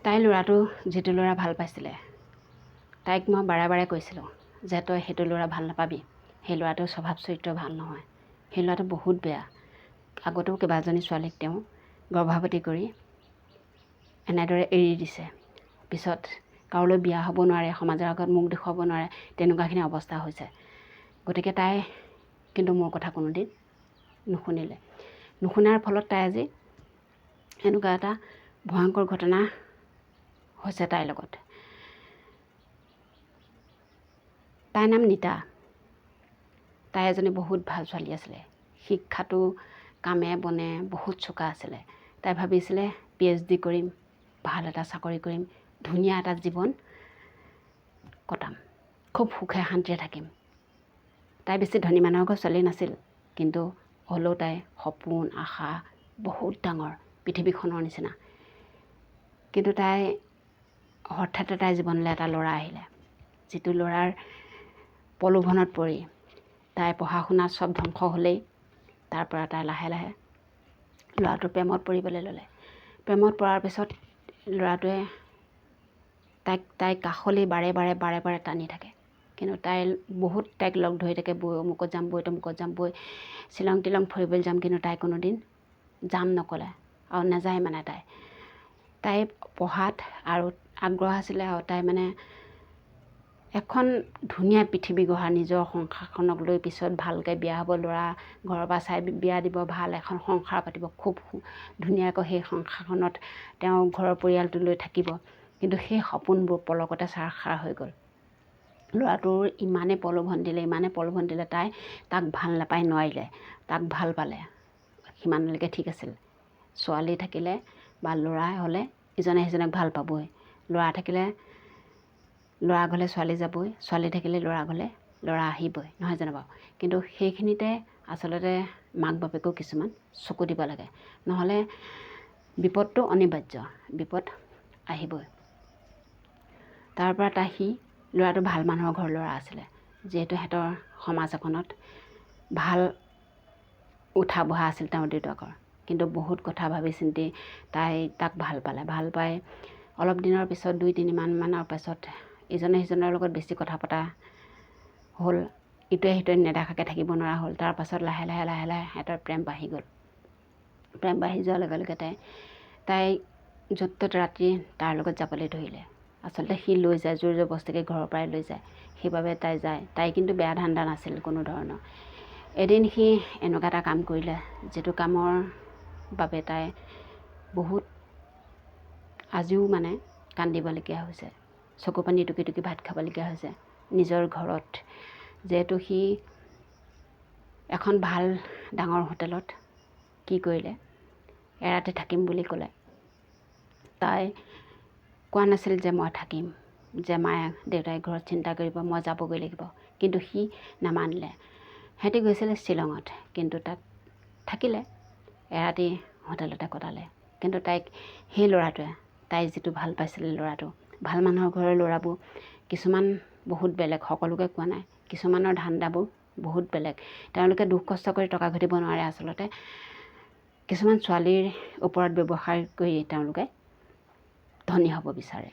তাই ল'ৰাটো যিটো ল'ৰা ভাল পাইছিলে তাইক মই বাৰে বাৰে কৈছিলোঁ যে তই সেইটো ল'ৰা ভাল নাপাবি, সেই ল'ৰাটোৰ স্বভাৱ চৰিত্ৰ ভাল নহয়, সেই ল'ৰাটো বহুত বেয়া। আগতেও কেইবাজনী ছোৱালীক তেওঁ গৰ্ভৱতী কৰি এনেদৰে এৰি দিছে। পিছত কাৰোলৈ বিয়া হ'ব নোৱাৰে, সমাজৰ আগত মুখ দেখুৱাব নোৱাৰে, তেনেকুৱাখিনি অৱস্থা হৈছে। গতিকে তাই কিন্তু মোৰ কথা কোনোদিন নুশুনাৰ ফলত তাই আজি এনেকুৱা এটা ভয়ংকৰ ঘটনা হৈছে তাইৰ লগত। তাইৰ নাম নীতা। তাই এজনী বহুত ভাল ছোৱালী আছিলে। শিক্ষাটো কামে বনে বহুত চোকা আছিলে। তাই ভাবিছিলে PhD কৰিম, ভাল এটা চাকৰি কৰিম, ধুনীয়া এটা জীৱন কটাম, খুব সুখে শান্তিৰে থাকিম। তাই বেছি ধনী মানুহৰ ঘৰ ছোৱালী নাছিল, কিন্তু হ'লেও তাই সপোন আশা বহুত ডাঙৰ, পৃথিৱীখনৰ নিচিনা। কিন্তু তাই হঠাতে তাইৰ জীৱনলৈ এটা ল'ৰা আহিলে, যিটো ল'ৰাৰ প্ৰলোভনত পৰি তাই পঢ়া শুনা চব ধ্বংস হ'লেই তাৰ পৰা তাই লাহে লাহে ল'ৰাটোৰ প্ৰেমত পৰিবলৈ ল'লে। প্ৰেমত পৰাৰ পিছত ল'ৰাটোৱে তাইক কাষলৈ বাৰে বাৰে টানি থাকে। কিন্তু তাইক লগ ধৰি থাকে, বৈ অমুকত যাম, বৈ তমুকত যাম, বৈ শ্বিলং টিলং ফুৰিবলৈ যাম, কিন্তু তাই কোনোদিন যাম নক'লে আৰু নাযায়। মানে তাই পঢ়াত আৰু আগ্ৰহ আছিলে, আৰু তাই মানে এখন ধুনীয়া পৃথিৱী গঢ়া নিজৰ সংসাৰখনক লৈ পিছত ভালকৈ বিয়া হ'ব, ল'ৰা ঘৰৰ পৰা চাই বিয়া দিব, ভাল এখন সংসাৰ পাতিব, খুব ধুনীয়াকৈ সেই সংসাৰখনত তেওঁ ঘৰৰ পৰিয়ালটো লৈ থাকিব। কিন্তু সেই সপোনবোৰ পলকতে ছাৰখাৰ হৈ গ'ল। ল'ৰাটোৰ ইমানেই প্ৰলোভন দিলে তাক ভাল নাপাই নোৱাৰিলে, তাক ভাল পালে, সিমানলৈকে ঠিক আছিল। ছোৱালী থাকিলে বা ল'ৰা হ'লে ইজনে সিজনক ভাল পাবই, ল'ৰা থাকিলে ল'ৰা ঘৰলৈ ছোৱালী যাবই, ছোৱালী থাকিলে ল'ৰা ঘৰলৈ ল'ৰা আহিবই, নহয় জানো বাৰু? কিন্তু সেইখিনিতে আচলতে মাক বাপেকেও কিছুমান চকু দিব লাগে, নহ'লে বিপদটো অনিবাৰ্য, বিপদ আহিবই। তাৰ পৰা ল'ৰাটো ভাল মানুহৰ ঘৰৰ ল'ৰা আছিলে, যিহেতু সিহঁতৰ সমাজ এখনত ভাল উঠা বহা আছিল তেওঁৰ দেউতাকৰ। কিন্তু বহুত কথা ভাবি চিন্তি তাক ভাল পাই অলপ দিনৰ পিছত 2-3 মানৰ পাছত ইজনে সিজনৰ লগত বেছি কথা পতা হ'ল, ইটোৱে সিটোৱে নেদেখাকৈ থাকিব নোৱাৰা হ'ল। তাৰ পাছত লাহে লাহে সিহঁতৰ প্ৰেম বাঢ়ি গ'ল। প্ৰেম বাঢ়ি যোৱাৰ লগে লগে তাই য'ত ত'ত ৰাতি তাৰ লগত যাবলৈ ধৰিলে। আচলতে সি লৈ যায়, জোৰ জবৰদস্তিকে ঘৰৰ পৰাই লৈ যায়, সেইবাবে তাই যায়। তাই কিন্তু বেয়া ধান্দা নাছিল কোনো ধৰণৰ। এদিন সি এনেকুৱা এটা কাম কৰিলে, যিটো কামৰ বাবে তাই বহুত আজিও মানে কান্দিবলগীয়া হৈছে, চকু পানী টুকি টুকি ভাত খাবলগীয়া হৈছে নিজৰ ঘৰত। যিহেতু সি এখন ভাল ডাঙৰ হোটেলত কি কৰিলে, এৰাতি থাকিম বুলি ক'লে। তাই কোৱা নাছিল যে মই থাকিম, যে মায়ে দেউতাই ঘৰত চিন্তা কৰিব, মই যাবগৈ লাগিব, কিন্তু সি নামানিলে। সিহঁতি গৈছিলে শ্বিলঙত, কিন্তু তাত থাকিলে, এৰাতি হোটেলতে কটালে। কিন্তু সেই ল'ৰাটোৱে, তাই যিটো ভাল পাইছিলে ল'ৰাটো, ভাল মানুহৰ ঘৰৰ ল'ৰাবোৰ কিছুমান বহুত বেলেগ, সকলোকে কোৱা নাই, কিছুমানৰ ধান্দাবোৰ বহুত বেলেগ। তেওঁলোকে দুখ কষ্ট কৰি টকা ঘটিব নোৱাৰে, আচলতে কিছুমান ছোৱালীৰ ওপৰত ব্যৱহাৰ কৰি তেওঁলোকে ধনী হ'ব বিচাৰে।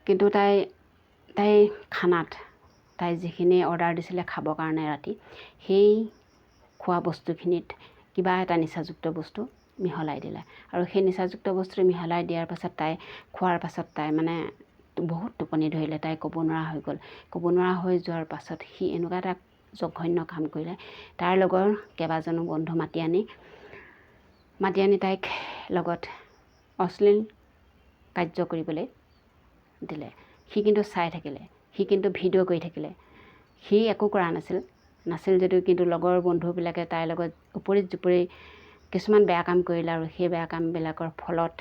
কিন্তু তাই খানাত তাই যিখিনি অৰ্ডাৰ দিছিলে খাবৰ কাৰণে ৰাতি, সেই খোৱা বস্তুখিনিত কিবা এটা নিচাযুক্ত বস্তু মিহলাই দিলে। আৰু সেই নিচাযুক্ত বস্তু মিহলাই দিয়াৰ পাছত খোৱাৰ পাছত তাই মানে বহুত টোপনি ধৰিলে, তাই ক'ব নোৱাৰা হৈ গ'ল। ক'ব নোৱাৰা হৈ যোৱাৰ পাছত সি এনেকুৱা এটা জঘন্য কাম কৰিলে, তাৰ লগৰ কেইবাজনো বন্ধু মাতি আনি তাইক লগত অশ্লীল কাৰ্য কৰিবলৈ দিলে। সি কিন্তু চাই থাকিলে, সি কিন্তু ভিডিঅ' কৰি থাকিলে। সি একো কৰা নাছিল যদিও কিন্তু লগৰ বন্ধুবিলাকে তাইৰ লগত উপৰি জুপৰি কিছুমান বেয়া কাম কৰিলে, আৰু সেই বেয়া কামবিলাকৰ ফলত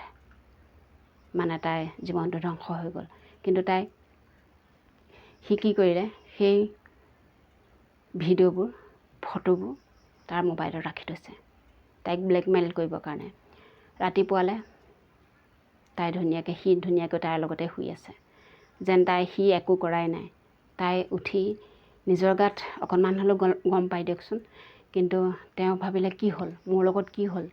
মানে তাইৰ জীৱনটো ধ্বংস হৈ গ'ল। কিন্তু সি কি কৰিলে, সেই ভিডিঅ'বোৰ ফটোবোৰ তাৰ মোবাইলত ৰাখি থৈছে, তাইক ব্লেকমেইল কৰিবৰ কাৰণে। ৰাতিপুৱালে সি ধুনীয়াকৈ তাইৰ লগতে শুই আছে, যেন সি একো কৰাই নাই। তাই উঠি নিজৰ গাত অকণমান হ'লেও গম পাই দিয়কচোন। কিন্তু তেওঁ ভাবিলে কি হ'ল, মোৰ লগত কি হ'ল,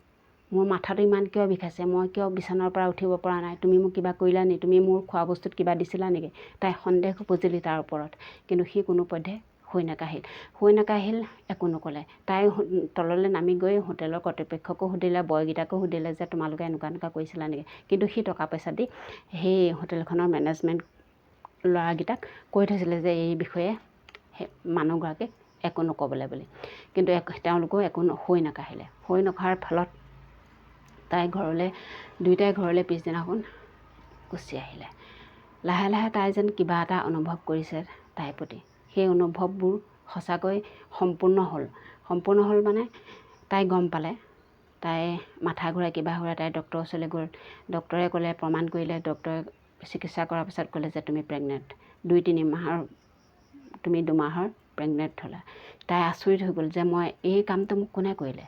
মোৰ মাথাটো ইমান কিয় বিষাইছে, মই কিয় বিচনাৰ পৰা উঠিব পৰা নাই, তুমি মোক কিবা কৰিলা নি, তুমি মোৰ খোৱা বস্তুত কিবা দিছিলা নেকি। তাই সন্দেহ উপজিলি তাৰ ওপৰত, কিন্তু সি কোনোপধ্যে হৈ নাকাঢ়িল, একো নক'লে। তাই তললৈ নামি গৈ হোটেলৰ কৰ্তৃপক্ষকো সুধিলে, বয়কেইটাকো সুধিলে যে তোমালোকে এনেকুৱা কৰিছিলা নেকি। কিন্তু সি টকা পইচা দি সেই হোটেলখনৰ মেনেজমেণ্ট ল'ৰাকেইটাক কৈ থৈছিলে যে এই বিষয়ে মানুহগৰাকীক একো নক'বলৈ বুলি। কিন্তু তেওঁলোকেও একো হৈ নাকাঢ়িলে। হৈ নকঢ়াৰ ফলত দুয়োটাই ঘৰলৈ পিছদিনাখন গুচি আহিলে। লাহে লাহে তাই যেন কিবা এটা অনুভৱ কৰিছে তাইৰ প্ৰতি। সেই অনুভৱবোৰ সঁচাকৈ সম্পূৰ্ণ হ'ল মানে তাই গম পালে, তাই মাথা ঘূৰাই কিবা ঘূৰাই তাই ডক্টৰৰ ওচৰলৈ গ'ল। ডক্টৰে ক'লে, প্ৰমাণ কৰিলে। ডক্টৰে চিকিৎসা কৰাৰ পাছত ক'লে যে তুমি প্ৰেগনেণ্ট, 2 মাহৰ প্ৰেগনেণ্ট হ'লা। তাই আচৰিত হৈ গ'ল যে মই এই কামটো মোক কোনে কৰিলে,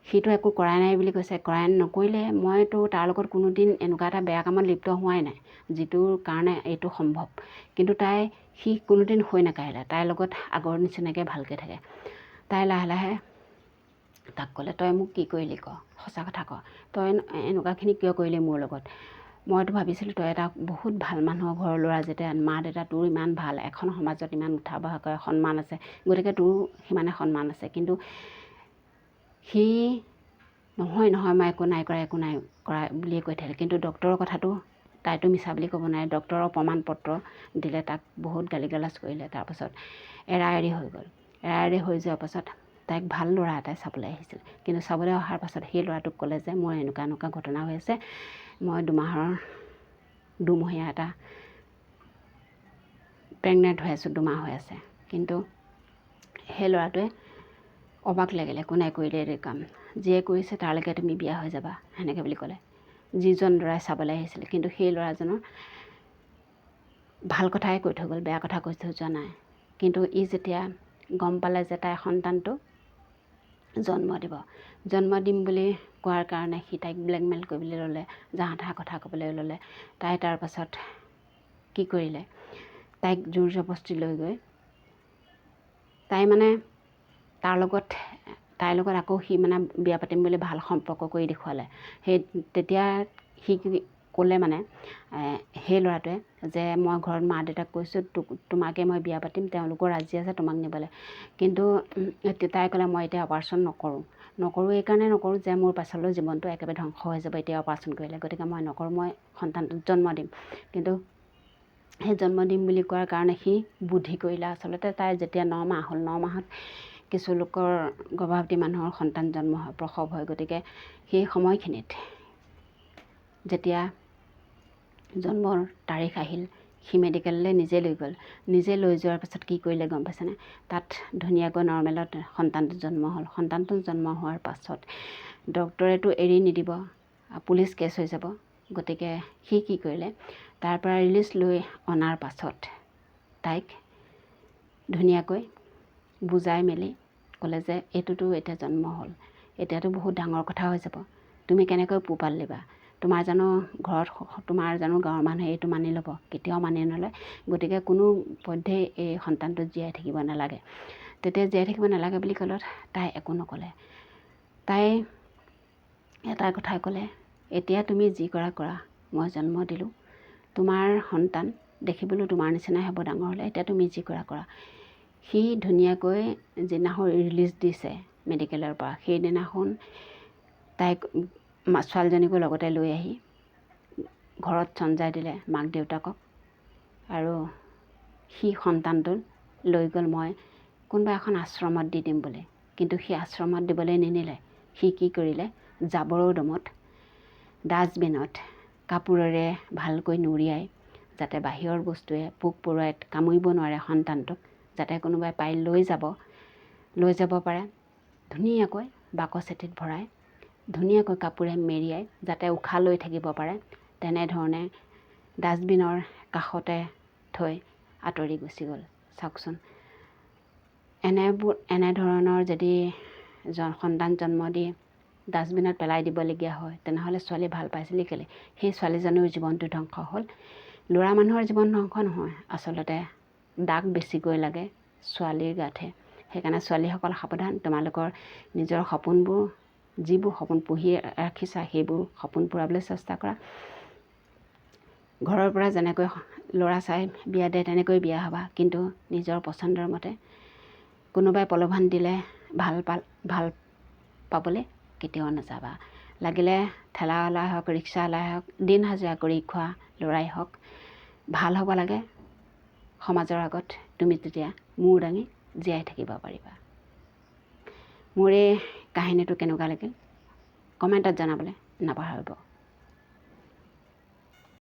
সিটো একো কৰাই নাই বুলি কৈছে। নকৰিলে মইতো তাৰ লগত কোনোদিন এনেকুৱা এটা বেয়া কামত লিপ্ত হোৱাই নাই যিটোৰ কাৰণে এইটো সম্ভৱ। কিন্তু সি কোনোদিন হৈ নাকাঢ়িলে, তাইৰ লগত আগৰ নিচিনাকৈ ভালকৈ থাকে। তাই লাহে লাহে তাক ক'লে, তই মোক কি কৰিলি ক, সঁচা কথা ক, তই এনেকুৱাখিনি কিয় কৰিলি মোৰ লগত। মইতো ভাবিছিলোঁ তই এটা বহুত ভাল মানুহৰ ঘৰৰ ল'ৰা, যেতিয়া মা দেউতা তোৰ ইমান ভাল, এখন সমাজত ইমান উঠা বহা কৰে, সন্মান আছে, গতিকে তোৰ সিমানে সন্মান আছে। কিন্তু সি নহয় মই একো নাই কৰা বুলিয়ে কৈ থাকে। কিন্তু ডক্টৰৰ কথাটো তাইতো মিছা বুলি ক'ব নোৱাৰে। ডক্টৰৰ প্ৰমাণ পত্ৰ দিলে, তাক বহুত গালি গালাজ কৰিলে। তাৰপাছত এৰা এৰি হৈ গ'ল। এৰা এৰি হৈ যোৱাৰ পাছত তাইক ভাল ল'ৰা এটাই চাবলৈ আহিছিল। কিন্তু চাবলৈ অহাৰ পাছত সেই ল'ৰাটোক ক'লে যে মোৰ এনেকুৱা ঘটনা হৈ আছে, মই 2মহীয়া এটা প্ৰেগনেণ্ট হৈ আছোঁ, 2 মাহ হৈ আছে। কিন্তু সেই ল'ৰাটোৱে অবাক লাগিলে, কোনে কৰিলে এই কাম, যিয়ে কৰিছে তাৰলৈকে তুমি বিয়া হৈ যাবা, সেনেকৈ বুলি ক'লে। যিজন ল'ৰাই চাবলৈ আহিছিল, কিন্তু সেই ল'ৰাজনৰ ভাল কথাই কৈ থৈ গ'ল, বেয়া কথা কৈ থৈ যোৱা নাই। কিন্তু যেতিয়া গম পালে যে তাই সন্তানটো জন্ম দিম বুলি কোৱাৰ কাৰণে সি তাইক ব্লেকমেইল কৰিবলৈ ল'লে, যাহা তাহা কথা ক'বলৈ ল'লে। তাই তাৰ পাছত কি কৰিলে, তাইক জোৰ জবস্তি লৈ গৈ তাইৰ লগত আকৌ সি বিয়া পাতিম বুলি ভাল সম্পৰ্ক কৰি দেখুৱালে। তেতিয়া সি ক'লে সেই ল'ৰাটোৱে যে মই ঘৰত মা দেউতাক কৈছোঁ তোমাকে মই বিয়া পাতিম, তেওঁলোকৰ ৰাজি আছে তোমাক নিবলৈ। কিন্তু তাই ক'লে মই এতিয়া অপাৰেশ্যন নকৰোঁ এই কাৰণে নকৰোঁ যে মোৰ পাছলৈ জীৱনটো একেবাৰে ধ্বংস হৈ যাব এতিয়া অপাৰেশ্যন কৰিলে, গতিকে মই নকৰোঁ, মই সন্তানটো জন্ম দিম। কিন্তু সেই জন্ম দিম বুলি কোৱাৰ কাৰণে সি বুদ্ধি কৰিলে। আচলতে তাই যেতিয়া 9 মাহ হ'ল, 9 মাহত কিছু লোকৰ গৰ্ভৱতী মানুহৰ সন্তান জন্ম হয়, প্ৰসৱ হয়। গতিকে সেই সময়খিনিত যেতিয়া জন্মৰ তাৰিখ আহিল, সি মেডিকেললৈ নিজে লৈ গ'ল। নিজে লৈ যোৱাৰ পাছত কি কৰিলে গম পাইছেনে, তাত ধুনীয়াকৈ নৰ্মেলত সন্তানটো জন্ম হ'ল। সন্তানটো জন্ম হোৱাৰ পাছত ডক্টৰেতো এৰি নিদিব, পুলিচ কেছ হৈ যাব। গতিকে সি কি কৰিলে, তাৰ পৰা ৰিলিজ লৈ অনাৰ পাছত তাইক ধুনীয়াকৈ বুজাই মেলি ক'লে যে এইটোতো এতিয়া জন্ম হ'ল, এতিয়াতো বহুত ডাঙৰ কথা হৈ যাব, তুমি কেনেকৈ পোহপাল দিবা, তোমাৰ জানো গাঁৱৰ মানুহে এইটো মানি ল'ব, কেতিয়াও মানি নলয়। গতিকে কোনো পধ্যেই এই সন্তানটো জীয়াই থাকিব নালাগে। তেতিয়া জীয়াই থাকিব নালাগে বুলি ক'লত তাই একো নক'লে। তাই এটা কথাই ক'লে, এতিয়া তুমি যি কৰা মই জন্ম দিলোঁ, তোমাৰ সন্তান দেখিবলৈ তোমাৰ নিচিনাই হ'ব ডাঙৰ হ'লে, এতিয়া তুমি যি কৰা। সি ধুনীয়াকৈ যিদিনাখন ৰিলিজ দিছে মেডিকেলৰ পৰা, সেইদিনাখন তাইক ছোৱালীজনীকো লগতে লৈ আহি ঘৰত চঞ্জাই দিলে মাক দেউতাকক। আৰু সি সন্তানটো লৈ গ'ল মই কোনোবা এখন আশ্ৰমত দি দিম বুলি। কিন্তু সি আশ্ৰমত দিবলৈ নিনিলে। সি কি কৰিলে, জাবৰৰ দমত ডাষ্টবিনত কাপোৰেৰে ভালকৈ নুৰিয়াই, যাতে বাহিৰৰ বস্তুৱে পোক পৰুৱাই কামুৰিব নোৱাৰে সন্তানটোক, যাতে কোনোবাই পাই লৈ যাব পাৰে, ধুনীয়াকৈ বাকচ এটিত ভৰাই ধুনীয়াকৈ কাপোৰে মেৰিয়াই যাতে উশাহ লৈ থাকিব পাৰে, তেনেধৰণে ডাষ্টবিনৰ কাষতে থৈ আঁতৰি গুচি গ'ল। চাওকচোন, এনেধৰণৰ যদি সন্তান জন্ম দি ডাষ্টবিনত পেলাই দিবলগীয়া হয়, তেনেহ'লে ছোৱালী ভাল পাইছিলি কেলে? সেই ছোৱালীজনীৰ জীৱনটো ধ্বংস হ'ল। ল'ৰা মানুহৰ জীৱন ধ্বংস নহয়, আচলতে দাগ বেছিকৈ লাগে ছোৱালীৰ গাতহে। সেইকাৰণে ছোৱালীসকল সাৱধান, তোমালোকৰ নিজৰ সপোনবোৰ যিবোৰ সপোন পুহি ৰাখিছা সেইবোৰ সপোন পূৰাবলৈ চেষ্টা কৰা। ঘৰৰ পৰা যেনেকৈ ল'ৰা চাই বিয়া দিয়ে তেনেকৈ বিয়া হ'বা, কিন্তু নিজৰ পচন্দৰ মতে। কোনোবাই প্ৰলোভন দিলে ভাল পাবলৈ কেতিয়াও নাযাবা। লাগিলে ঠেলাৱালাই হওক, ৰিক্সাৱালাই হওক, দিন হাজিৰা কৰি খোৱা ল'ৰাই হওক, ভাল হ'ব লাগে। সমাজৰ আগত তুমি তেতিয়া মূৰ দাঙি জীয়াই থাকিব পাৰিবা। মোৰ এই কাহিনীটো কেনেকুৱা লাগিল কমেণ্টত জনাবলৈ নাপাহৰিব।